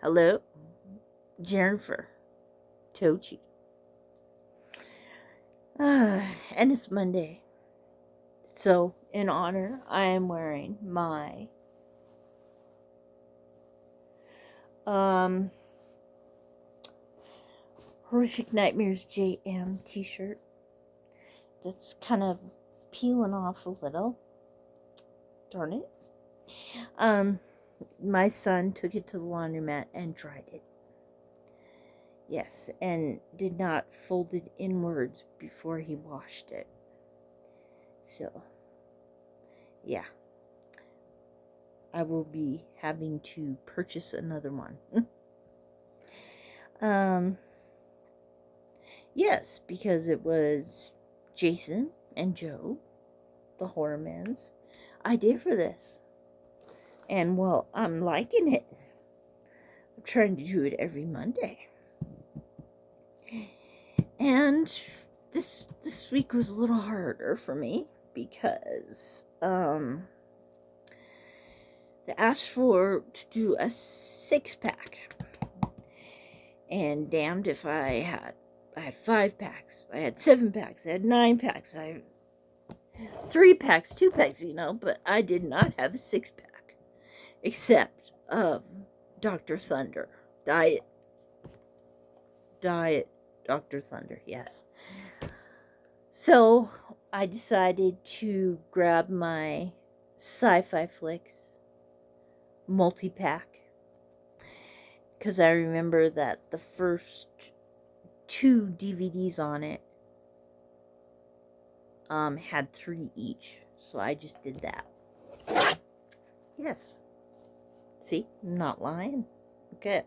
Hello, Jennifer Tochi. And it's Monday. So, in honor, I am wearing my Horrific Nightmares JM t-shirt. That's kind of peeling off a little. Darn it. My son took it to the laundromat and dried it. Yes, and did not fold it inwards before he washed it. So, yeah. I will be having to purchase another one. Yes, because it was Jason and Joe, the Horrormans, idea for this. And, well, I'm liking it. I'm trying to do it every Monday. And this week was a little harder for me because they asked for to do a 6-pack. And damned if I had 5 packs. I had 7 packs. I had 9 packs. I had 3 packs, 2 packs, but I did not have a 6-pack. Except of Dr. Thunder. Diet Dr. Thunder, yes. So, I decided to grab my Sci Fi Flicks multi-pack. Because I remember that the first 2 DVDs on it had 3 each. So I just did that. Yes. See? I'm not lying. Okay.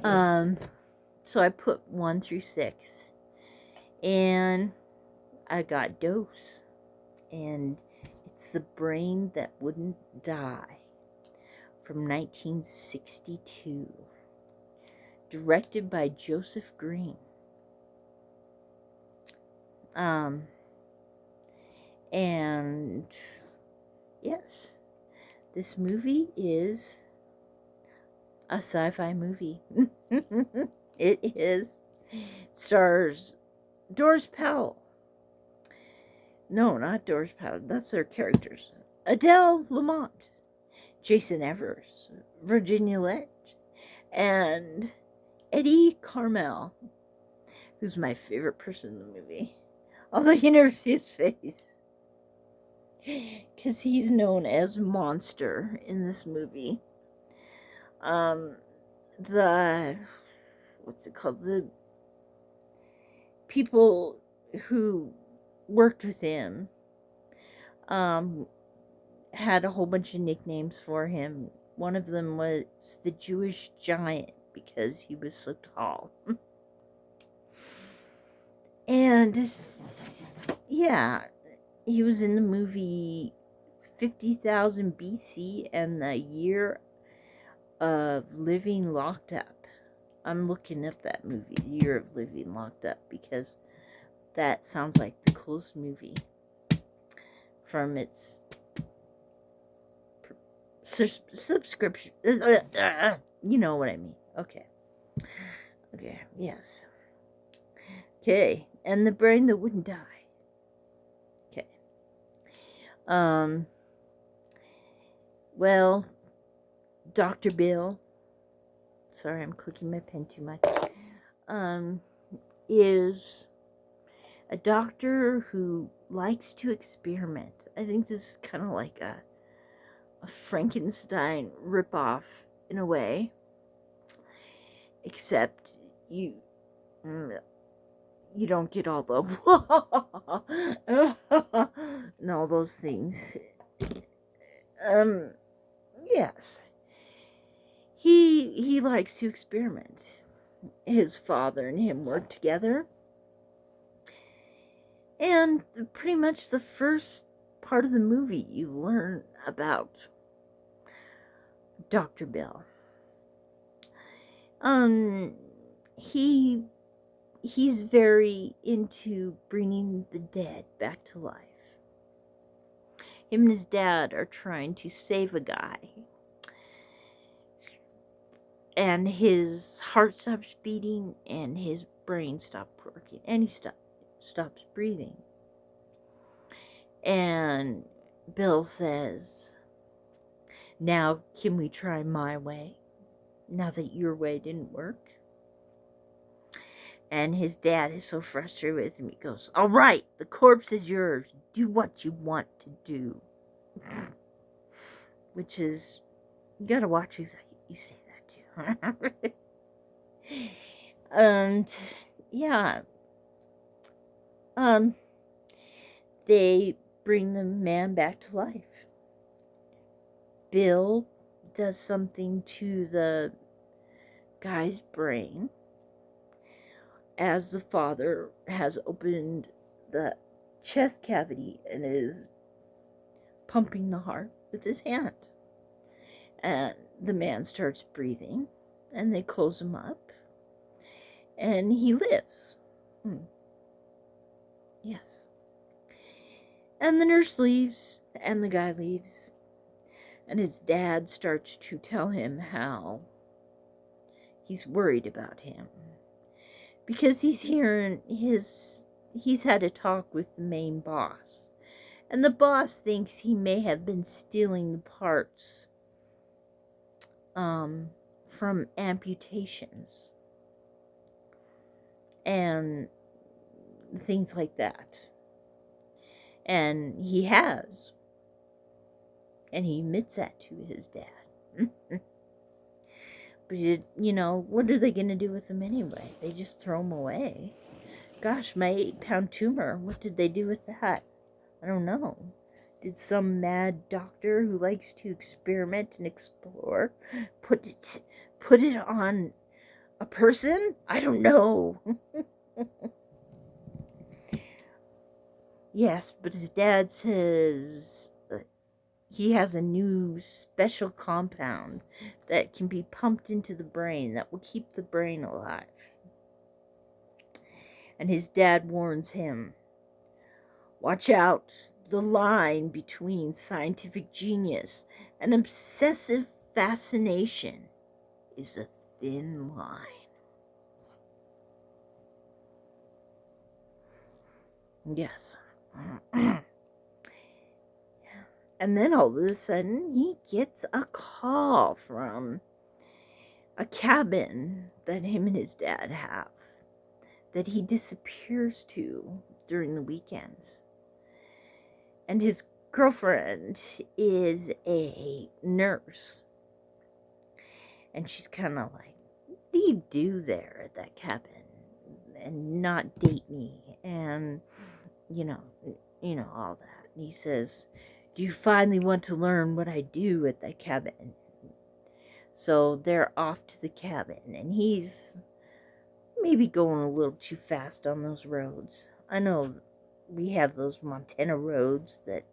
So I put 1 through 6. And I got Dose. And it's The Brain That Wouldn't Die. From 1962. Directed by Joseph Green. And yes, this movie is a sci-fi movie. It is. Stars Doris Powell. No, not Doris Powell. That's their characters. Adele Lamont. Jason Evers. Virginia Ledge. And Eddie Carmel, who's my favorite person in the movie. Although you never see his face. Because he's known as Monster in this movie. What's it called? The people who worked with him had a whole bunch of nicknames for him. One of them was the Jewish Giant because he was so tall. And yeah, he was in the movie 50,000 BC and the Year of Living Locked Up. I'm looking up that movie, The Year of Living Locked Up, because that sounds like the coolest movie from its subscription. You know what I mean. Okay, yes. Okay, and The Brain That Wouldn't Die. Okay. Well, Dr. Bill, sorry, I'm clicking my pen too much, is a doctor who likes to experiment. I think this is kind of like a Frankenstein ripoff in a way, except you don't get all the and all those things. Yes. He likes to experiment. His father and him work together. And pretty much the first part of the movie you learn about Dr. Bill. He's very into bringing the dead back to life. Him and his dad are trying to save a guy and his heart stops beating and his brain stops working and he stops breathing. And Bill says, now can we try my way now that your way didn't work? And his dad is so frustrated with him, he goes, all right, the corpse is yours, do what you want to do. Which is, you gotta watch who you say that to. And yeah, they bring the man back to life. Bill does something to the guy's brain as the father has opened the chest cavity and is pumping the heart with his hand. And the man starts breathing, and they close him up, and he lives. Yes. And the nurse leaves, and the guy leaves, and his dad starts to tell him how he's worried about him. Because he's had a talk with the main boss. And the boss thinks he may have been stealing the parts from amputations and things like that. And he has. And he admits that to his dad. But, what are they going to do with him anyway? They just throw him away. Gosh, my 8-pound tumor, what did they do with that? I don't know. Did some mad doctor who likes to experiment and explore put it on a person? I don't know. Yes, but his dad says he has a new special compound that can be pumped into the brain that will keep the brain alive. And his dad warns him, watch out, the line between scientific genius and obsessive fascination is a thin line. Yes. And then all of a sudden, he gets a call from a cabin that him and his dad have that he disappears to during the weekends. And his girlfriend is a nurse. And she's kind of like, what do you do there at that cabin? And not date me. And, all that. And he says, do you finally want to learn what I do at that cabin? So they're off to the cabin. And he's maybe going a little too fast on those roads. I know we have those Montana roads that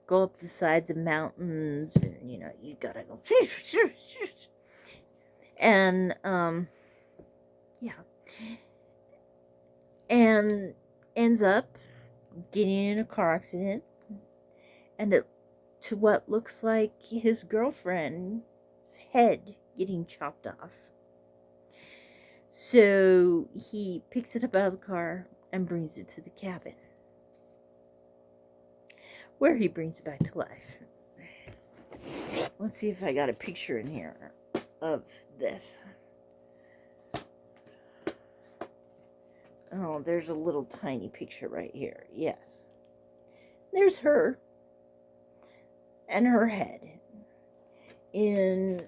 go up the sides of mountains, and you gotta go and yeah, and ends up getting in a car accident, and to what looks like his girlfriend's head getting chopped off. So he picks it up out of the car and brings it to the cabin, where he brings it back to life. Let's see if I got a picture in here of this. Oh, there's a little tiny picture right here. Yes. There's her and her head in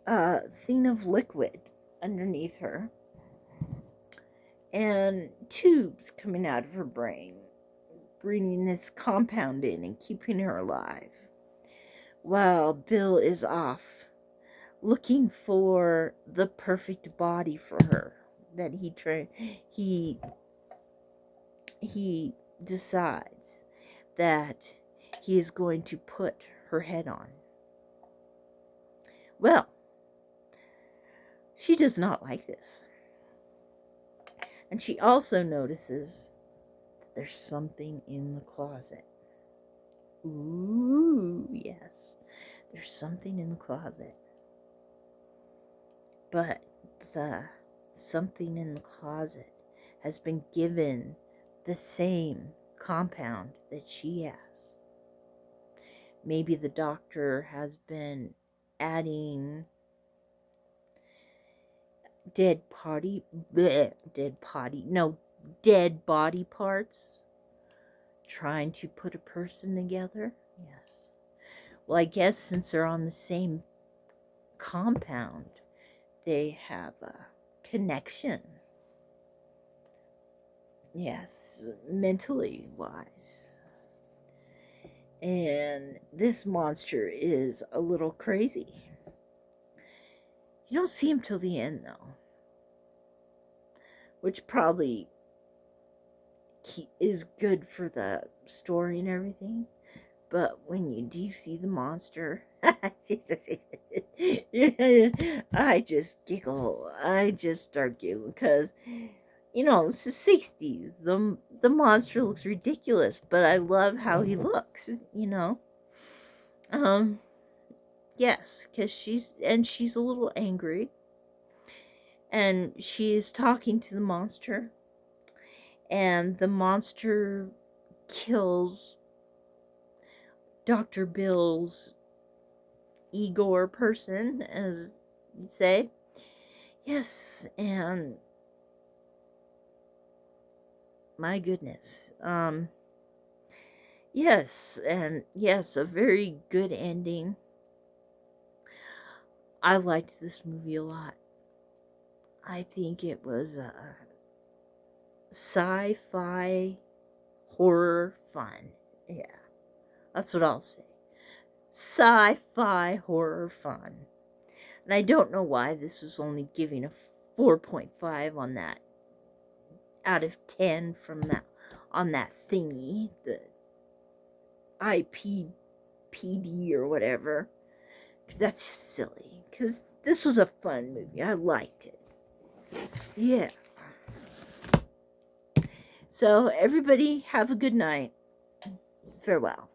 a thing of liquid underneath her, and tubes coming out of her brain, bringing this compound in and keeping her alive, while Bill is off looking for the perfect body for her that he decides that he is going to put her head on. Well, she does not like this. And she also notices that there's something in the closet. Ooh, yes. There's something in the closet. But the something in the closet has been given the same compound that she has. Maybe the doctor has been adding dead body parts, trying to put a person together. Yes. Well, I guess since they're on the same compound, they have a connection. Yes, mentally wise. And this monster is a little crazy. You don't see him till the end, though, which probably is good for the story and everything. But when you do see the monster, I just giggle. I just start giggling because, it's the 60s. The monster looks ridiculous, but I love how he looks, Yes, because she's a little angry. And she is talking to the monster. And the monster kills Dr. Bill's Igor person, as you say. Yes, and my goodness. Yes, and yes, a very good ending. I liked this movie a lot. I think it was a sci-fi horror fun. Yeah, that's what I'll say. Sci-fi horror fun. And I don't know why this was only giving a 4.5 on that out of 10 from that on that thingy, the IPPD or whatever, because that's just silly. Because this was a fun movie. I liked it. Yeah. So everybody have a good night. Farewell.